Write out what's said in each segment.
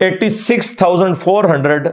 86,400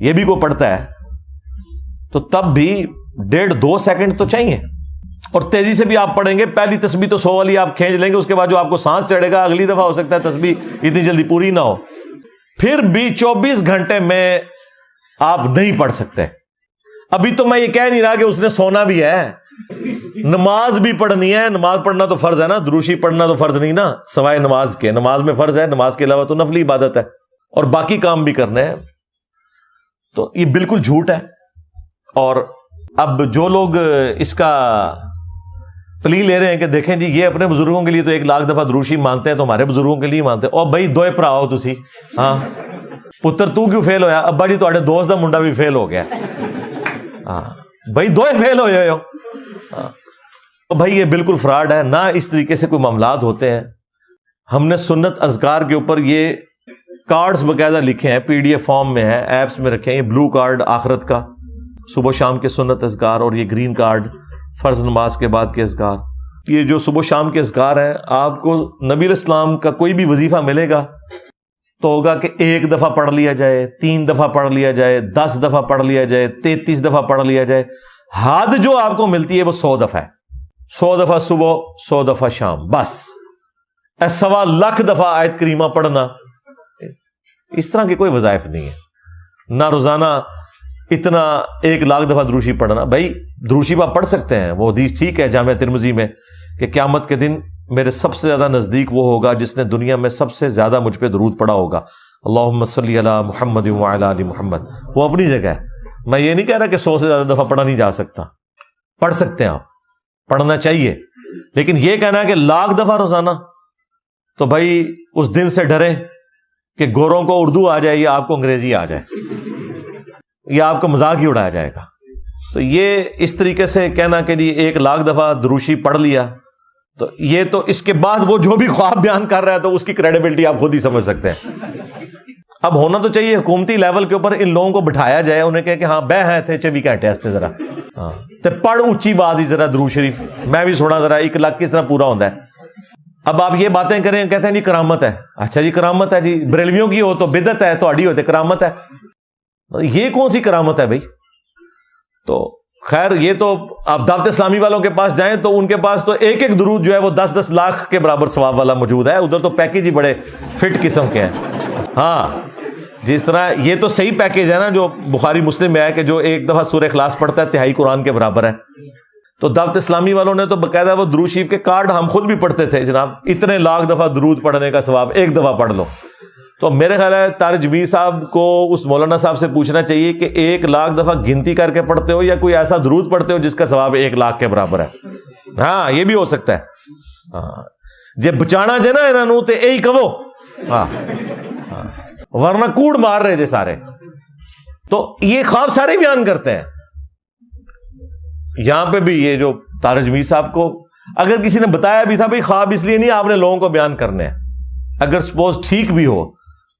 یہ بھی کوئی پڑھتا ہے تو تب بھی 1.5-2 سیکنڈ تو چاہیے. اور تیزی سے بھی آپ پڑھیں گے, پہلی تسبیح تو 100 والی آپ کھینچ لیں گے, اس کے بعد جو آپ کو سانس چڑھے گا اگلی دفعہ ہو سکتا ہے تسبیح اتنی جلدی پوری نہ ہو. پھر بھی 24 گھنٹے میں آپ نہیں پڑھ سکتے. ابھی تو میں یہ کہہ نہیں رہا کہ اس نے سونا بھی ہے, نماز بھی پڑھنی ہے. نماز پڑھنا تو فرض ہے نا, دروشی پڑھنا تو فرض نہیں نا, سوائے نماز کے. نماز میں فرض ہے, نماز کے علاوہ تو نفلی عبادت ہے, اور باقی کام بھی کرنے ہیں. تو یہ بالکل جھوٹ ہے. اور اب جو لوگ اس کا پلی لے رہے ہیں کہ دیکھیں جی یہ اپنے بزرگوں کے لیے تو 1,00,000 دفعہ دروشی مانتے ہیں, تو ہمارے بزرگوں کے لیے مانتے ہیں. اور بھائی دوئے پراؤ تسی, ہاں پتر تو کیوں فیل ہویا؟ ابا جی تواڈے دوست دا منڈا بھی فیل ہو گیا. ہاں بھائی دوئے فیل ہوئے ہو. بھائی یہ بالکل فراڈ ہے. نہ اس طریقے سے کوئی معاملات ہوتے ہیں. ہم نے سنت اذکار کے اوپر یہ کارڈز باقاعدہ لکھے ہیں, PDF فارم میں ہے, ایپس میں رکھے ہیں. یہ بلو کارڈ آخرت کا صبح شام کے سنت اذکار, اور یہ گرین کارڈ فرض نماز کے بعد کے اذکار. یہ جو صبح شام کے اذکار ہیں, آپ کو نبی الاسلام کا کوئی بھی وظیفہ ملے گا تو ہوگا کہ 1 دفعہ پڑھ لیا جائے, 3 دفعہ پڑھ لیا جائے, 10 دفعہ پڑھ لیا جائے, 33 دفعہ پڑھ لیا جائے. حد جو آپ کو ملتی ہے وہ 100 دفعہ ہے. 100 دفعہ صبح, 100 دفعہ شام, بس. 1.25 دفعہ آیت کریمہ پڑھنا, اس طرح کے کوئی وظائف نہیں ہے. نہ روزانہ اتنا 1,00,000 دفعہ دروشی پڑھنا. بھائی دروشی آپ پڑھ سکتے ہیں, وہ حدیث ٹھیک ہے جامع ترمذی میں کہ قیامت کے دن میرے سب سے زیادہ نزدیک وہ ہوگا جس نے دنیا میں سب سے زیادہ مجھ پہ درود پڑھا ہوگا. اللہم صلی علی محمد وعلی آل محمد. وہ اپنی جگہ ہے. میں یہ نہیں کہہ رہا کہ 100 سے زیادہ دفعہ پڑھا نہیں جا سکتا, پڑھ سکتے ہیں آپ, پڑھنا چاہیے. لیکن یہ کہنا ہے کہ 1,00,000 دفعہ روزانہ, تو بھائی اس دن سے ڈریں کہ گوروں کو اردو آ جائے یا آپ کو انگریزی آ جائے, یا آپ کا مذاق ہی اڑایا جائے گا. تو یہ اس طریقے سے کہنا کہ جی 1,00,000 دفعہ دروشی پڑھ لیا, تو یہ تو اس کے بعد وہ جو بھی خواب بیان کر رہا ہے تو اس کی کریڈیبلٹی آپ خود ہی سمجھ سکتے ہیں. اب ہونا تو چاہیے حکومتی لیول کے اوپر ان لوگوں کو بٹھایا جائے, انہیں کہے کہ ہاں بہ ہیں تھے 24 گھنٹے ہستے ذرا, ہاں تے پڑھ اونچی بات ہی ذرا درود شریف, میں بھی سنا ذرا 1,00,000 کس طرح پورا ہوتا ہے. اب آپ یہ باتیں کریں, کہتے ہیں جی کرامت ہے. اچھا جی کرامت ہے جی, بریلویوں کی ہو تو بدعت ہے, تہاڈی ہوتے کرامت ہے. یہ کون سی کرامت ہے بھائی؟ تو خیر یہ تو آپ دعوت اسلامی والوں کے پاس جائیں تو ان کے پاس تو ایک ایک درود جو ہے وہ 10-10 لاکھ کے برابر ثواب والا موجود ہے. ادھر تو پیکیج ہی بڑے فٹ قسم کے ہیں. ہاں جس طرح یہ تو صحیح پیکیج ہے نا جو بخاری مسلم میں ہے کہ جو 1 دفعہ سورہ اخلاص پڑھتا ہے 1/3 قرآن کے برابر ہے. تو دعوت اسلامی والوں نے تو باقاعدہ وہ درود شریف کے کارڈ, ہم خود بھی پڑھتے تھے جناب, اتنے لاکھ دفعہ درود پڑھنے کا ثواب 1 دفعہ پڑھ لو. تو میرے خیال ہے طارق جمیل صاحب کو اس مولانا صاحب سے پوچھنا چاہیے کہ 1,00,000 دفعہ گنتی کر کے پڑھتے ہو یا کوئی ایسا درود پڑھتے ہو جس کا ثواب 1,00,000 کے برابر ہے. ہاں یہ بھی ہو سکتا ہے. ہاں جے بچانا جے نا انہوں تے یہی کہو, ہاں ورنہ کوڑ مار رہے جے سارے. تو یہ خواب سارے بیان کرتے ہیں. یہاں پہ بھی یہ جو طارق جمیل صاحب کو اگر کسی نے بتایا بھی تھا بھائی خواب اس لیے نہیں آپ نے لوگوں کو بیان کرنے ہیں, اگر سپوز ٹھیک بھی ہو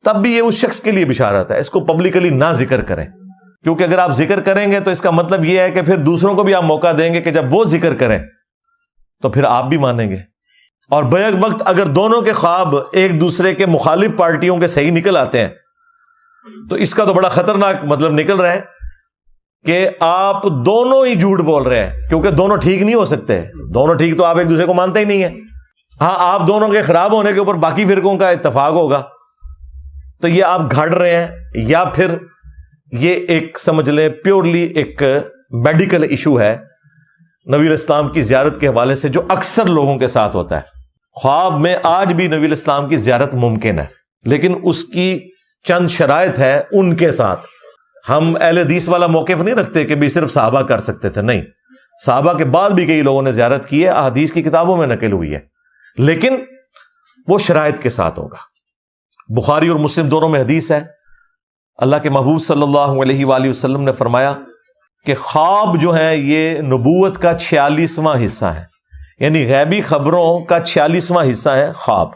تب بھی یہ اس شخص کے لیے بشارت ہے. اس کو پبلکلی نہ ذکر کریں, کیونکہ اگر آپ ذکر کریں گے تو اس کا مطلب یہ ہے کہ پھر دوسروں کو بھی آپ موقع دیں گے کہ جب وہ ذکر کریں تو پھر آپ بھی مانیں گے. اور بیک وقت اگر دونوں کے خواب ایک دوسرے کے مخالف پارٹیوں کے صحیح نکل آتے ہیں تو اس کا تو بڑا خطرناک مطلب نکل رہا ہے کہ آپ دونوں ہی جھوٹ بول رہے ہیں, کیونکہ دونوں ٹھیک نہیں ہو سکتے. دونوں ٹھیک تو آپ ایک دوسرے کو مانتے ہی نہیں ہیں. ہاں آپ دونوں کے خراب ہونے کے اوپر باقی فرقوں کا اتفاق ہوگا, تو یہ آپ گھڑ رہے ہیں, یا پھر یہ ایک سمجھ لیں پیورلی ایک میڈیکل ایشو ہے نبی الاسلام کی زیارت کے حوالے سے, جو اکثر لوگوں کے ساتھ ہوتا ہے. خواب میں آج بھی نبی الاسلام کی زیارت ممکن ہے, لیکن اس کی چند شرائط ہے ان کے ساتھ. ہم اہل حدیث والا موقف نہیں رکھتے کہ بھی صرف صحابہ کر سکتے تھے, نہیں, صحابہ کے بعد بھی کئی لوگوں نے زیارت کی ہے, احادیث کی کتابوں میں نقل ہوئی ہے, لیکن وہ شرائط کے ساتھ ہوگا. بخاری اور مسلم دونوں میں حدیث ہے, اللہ کے محبوب صلی اللہ علیہ وآلہ وسلم نے فرمایا کہ خواب جو ہیں یہ نبوت کا 46واں حصہ ہے, یعنی غیبی خبروں کا 46واں حصہ ہے خواب.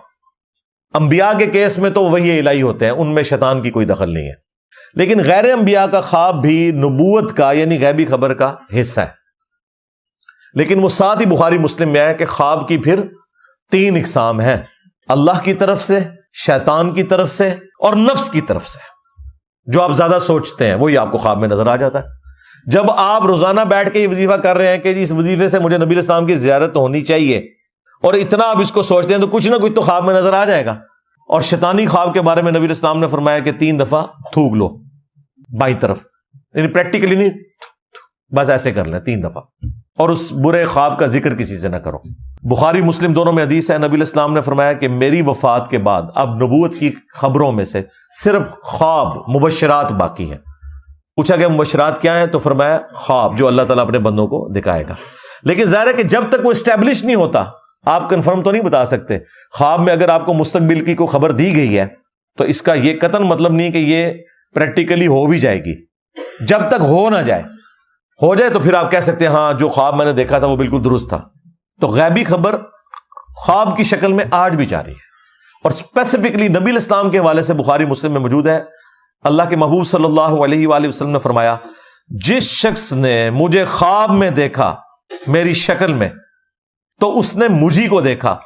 انبیاء کے کیس میں تو وحی الہی ہوتے ہیں, ان میں شیطان کی کوئی دخل نہیں ہے, لیکن غیر انبیاء کا خواب بھی نبوت کا یعنی غیبی خبر کا حصہ ہے. لیکن وہ ساتھ ہی بخاری مسلم میں ہے کہ خواب کی پھر 3 اقسام ہیں, اللہ کی طرف سے, شیطان کی طرف سے اور نفس کی طرف سے. جو آپ زیادہ سوچتے ہیں وہی آپ کو خواب میں نظر آ جاتا ہے. جب آپ روزانہ بیٹھ کے یہ وظیفہ کر رہے ہیں کہ اس وظیفے سے مجھے نبی علیہ السلام کی زیارت ہونی چاہیے, اور اتنا آپ اس کو سوچتے ہیں تو کچھ نہ کچھ تو خواب میں نظر آ جائے گا. اور شیطانی خواب کے بارے میں نبی علیہ السلام نے فرمایا کہ 3 دفعہ تھوک لو بائیں طرف, یعنی پریکٹیکلی نہیں, بس ایسے کر لیں 3 دفعہ, اور اس برے خواب کا ذکر کسی سے نہ کرو. بخاری مسلم دونوں میں حدیث ہے, نبی علیہ السلام نے فرمایا کہ میری وفات کے بعد اب نبوت کی خبروں میں سے صرف خواب مبشرات باقی ہیں. پوچھا کہ مبشرات کیا ہیں, تو فرمایا خواب جو اللہ تعالیٰ اپنے بندوں کو دکھائے گا. لیکن ظاہر ہے کہ جب تک وہ اسٹیبلش نہیں ہوتا آپ کنفرم تو نہیں بتا سکتے. خواب میں اگر آپ کو مستقبل کی کوئی خبر دی گئی ہے تو اس کا یہ قطعاً مطلب نہیں کہ یہ پریکٹیکلی ہو بھی جائے گی. جب تک ہو نہ جائے, ہو جائے تو پھر آپ کہہ سکتے ہیں ہاں جو خواب میں نے دیکھا تھا وہ بالکل درست تھا. تو غیبی خبر خواب کی شکل میں آج بھی جاری ہے, اور اسپیسیفکلی نبی علیہ السلام کے حوالے سے بخاری مسلم میں موجود ہے. اللہ کے محبوب صلی اللہ علیہ وآلہ وسلم نے فرمایا, جس شخص نے مجھے خواب میں دیکھا میری شکل میں تو اس نے مجھی کو دیکھا,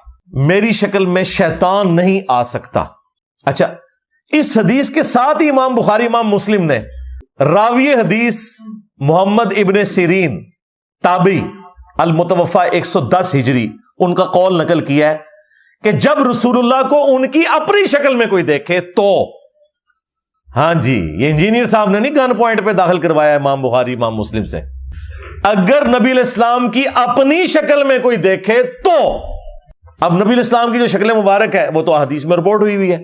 میری شکل میں شیطان نہیں آ سکتا. اچھا, اس حدیث کے ساتھ ہی امام بخاری امام مسلم نے راوی حدیث محمد ابن سیرین تابعی المتوفا 110 ہجری ان کا قول نقل کیا ہے کہ جب رسول اللہ کو ان کی اپنی شکل میں کوئی دیکھے تو, ہاں جی یہ انجینئر صاحب نے نہیں گن پوائنٹ پہ داخل کروایا امام بخاری امام مسلم سے, اگر نبی علیہ السلام کی اپنی شکل میں کوئی دیکھے تو. اب نبی علیہ السلام کی جو شکل مبارک ہے وہ تو حدیث میں رپورٹ ہوئی ہے.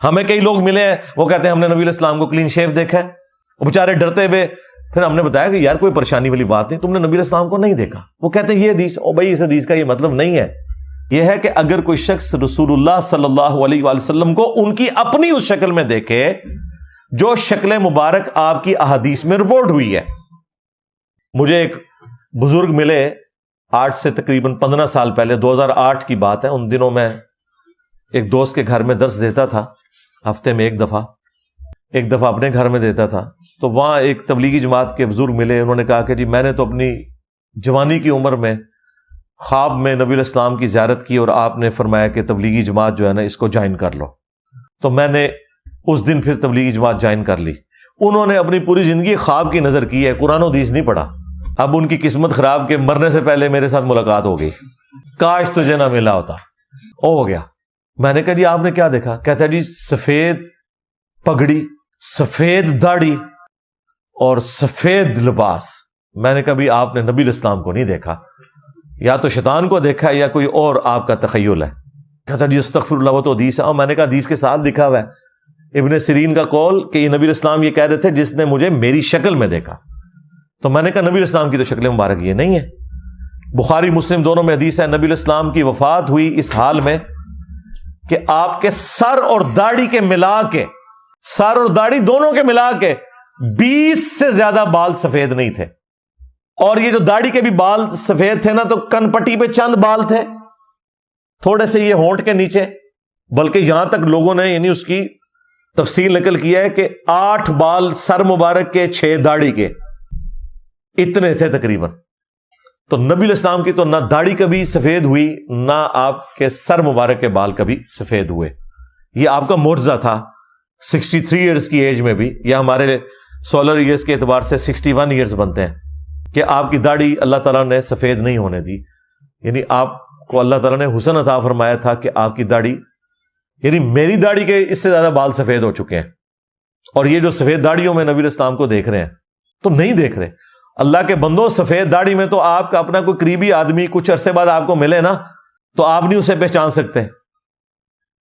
ہمیں کئی لوگ ملے ہیں وہ کہتے ہیں ہم نے نبی علیہ السلام کو کلین شیو دیکھا ہے, وہ بیچارے ڈرتے ہوئے, پھر ہم نے بتایا کہ یار کوئی پریشانی والی بات نہیں, تم نے نبی علیہ السلام کو نہیں دیکھا. وہ کہتے ہیں یہ حدیث, او بھائی اس حدیث کا یہ مطلب نہیں ہے. یہ ہے کہ اگر کوئی شخص رسول اللہ صلی اللہ علیہ وآلہ وسلم کو ان کی اپنی اس شکل میں دیکھے جو شکل مبارک آپ کی احادیث میں رپورٹ ہوئی ہے. مجھے ایک بزرگ ملے آج سے تقریباً 15 سال پہلے, 2008 کی بات ہے. ان دنوں میں ایک دوست کے گھر میں درس دیتا تھا, ہفتے میں ایک دفعہ اپنے گھر میں دیتا تھا. تو وہاں ایک تبلیغی جماعت کے بزرگ ملے, انہوں نے کہا کہ جی میں نے تو اپنی جوانی کی عمر میں خواب میں نبی علیہ السلام کی زیارت کی اور آپ نے فرمایا کہ تبلیغی جماعت جو ہے نا اس کو جوائن کر لو. تو میں نے اس دن پھر تبلیغی جماعت جوائن کر لی. انہوں نے اپنی پوری زندگی خواب کی نظر کی ہے, قرآن و حدیث نہیں پڑھا. اب ان کی قسمت خراب کہ مرنے سے پہلے میرے ساتھ ملاقات ہو گئی, کاش تجھے نہ ملا ہوتا. ہو گیا. میں نے کہا جی آپ نے کیا دیکھا؟ کہتا ہے جی سفید پگڑی, سفید داڑھی اور سفید لباس. میں نے کہا بھی آپ نے نبی علیہ السلام کو نہیں دیکھا, یا تو شیطان کو دیکھا ہے یا کوئی اور آپ کا تخیل ہے. کہتا جی استغفر اللہ, وہ تو حدیث ہے. اور میں نے کہا حدیث کے ساتھ لکھا ہوا ہے ابن سیرین کا قول کہ یہ نبی علیہ السلام یہ کہہ رہے تھے جس نے مجھے میری شکل میں دیکھا. تو میں نے کہا نبی علیہ السلام کی تو شکل مبارک یہ نہیں ہے. بخاری مسلم دونوں میں حدیث ہے, نبی علیہ السلام کی وفات ہوئی اس حال میں کہ آپ کے سر اور داڑھی کے ملا کے, سر اور داڑھی دونوں کے ملا کے 20 سے زیادہ بال سفید نہیں تھے. اور یہ جو داڑھی کے بھی بال سفید تھے نا, تو کن پٹی پہ چند بال تھے, تھوڑے سے یہ ہونٹ کے نیچے, بلکہ یہاں تک لوگوں نے یعنی اس کی تفصیل نقل کیا ہے کہ 8 بال سر مبارک کے, 6 داڑھی کے, اتنے تھے تقریباً. تو نبی علیہ السلام کی تو نہ داڑھی کبھی سفید ہوئی نہ آپ کے سر مبارک کے بال کبھی سفید ہوئے. یہ آپ کا معجزہ تھا 63 ایئرز کی ایج میں بھی, یا ہمارے سولر ایئرز کے اعتبار سے 61 ایئرز بنتے ہیں, کہ آپ کی داڑھی اللہ تعالیٰ نے سفید نہیں ہونے دی. یعنی آپ کو اللہ تعالیٰ نے حسن عطا فرمایا تھا کہ آپ کی داڑھی, یعنی میری داڑھی کے اس سے زیادہ بال سفید ہو چکے ہیں. اور یہ جو سفید داڑھیوں میں نبی علیہ السلام کو دیکھ رہے ہیں تو نہیں دیکھ رہے. اللہ کے بندوں, سفید داڑھی میں تو آپ کا اپنا کوئی قریبی آدمی کچھ عرصے بعد آپ کو ملے نا, تو آپ نہیں اسے پہچان سکتے,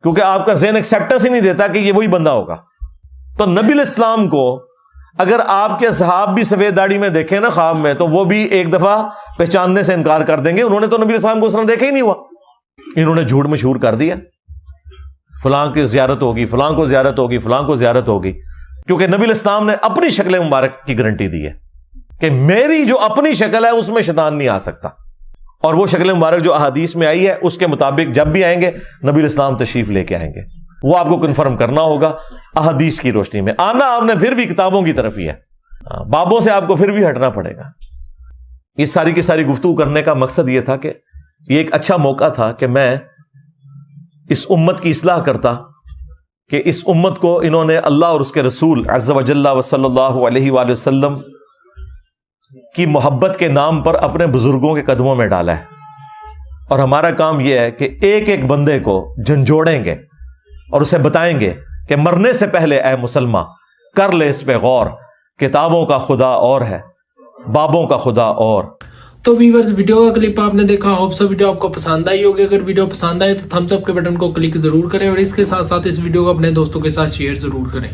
کیونکہ آپ کا ذہن ایکسیپٹنس ہی نہیں دیتا کہ یہ وہی بندہ ہوگا. تو نبی علیہ السلام کو اگر آپ کے اصحاب بھی سفید داڑھی میں دیکھیں نا خواب میں, تو وہ بھی ایک دفعہ پہچاننے سے انکار کر دیں گے. انہوں نے تو نبی علیہ السلام کو اس طرح دیکھا ہی نہیں ہوا, انہوں نے جھوٹ مشہور کر دیا, فلاں کی زیارت ہوگی, فلاں کو زیارت ہوگی, فلاں کو زیارت ہوگی. کیونکہ نبی علیہ السلام نے اپنی شکل مبارک کی گارنٹی دی ہے کہ میری جو اپنی شکل ہے اس میں شیطان نہیں آ سکتا. اور وہ شکل مبارک جو احادیث میں آئی ہے اس کے مطابق جب بھی آئیں گے نبی علیہ السلام تشریف لے کے آئیں گے. وہ آپ کو کنفرم کرنا ہوگا احادیث کی روشنی میں. آنا آپ نے پھر بھی کتابوں کی طرف ہی ہے, بابوں سے آپ کو پھر بھی ہٹنا پڑے گا. یہ ساری کی ساری گفتگو کرنے کا مقصد یہ تھا کہ یہ ایک اچھا موقع تھا کہ میں اس امت کی اصلاح کرتا کہ اس امت کو انہوں نے اللہ اور اس کے رسول عز و جل و صلی اللہ علیہ وآلہ وسلم کی محبت کے نام پر اپنے بزرگوں کے قدموں میں ڈالا ہے، اور ہمارا کام یہ ہے کہ ایک ایک بندے کو جھنجھوڑیں گے اور اسے بتائیں گے کہ مرنے سے پہلے اے مسلمان کر لے اس پہ غور، کتابوں کا خدا اور ہے، بابوں کا خدا اور۔ تو ویورز، ویڈیو کا کلپ آپ نے دیکھا، ہوپ سو ویڈیو آپ کو پسند آئی ہوگی۔ اگر ویڈیو پسند آئے تو تھمز اپ کے بٹن کو کلک ضرور کریں، اور اس کے ساتھ ساتھ اس ویڈیو کو اپنے دوستوں کے ساتھ شیئر ضرور کریں۔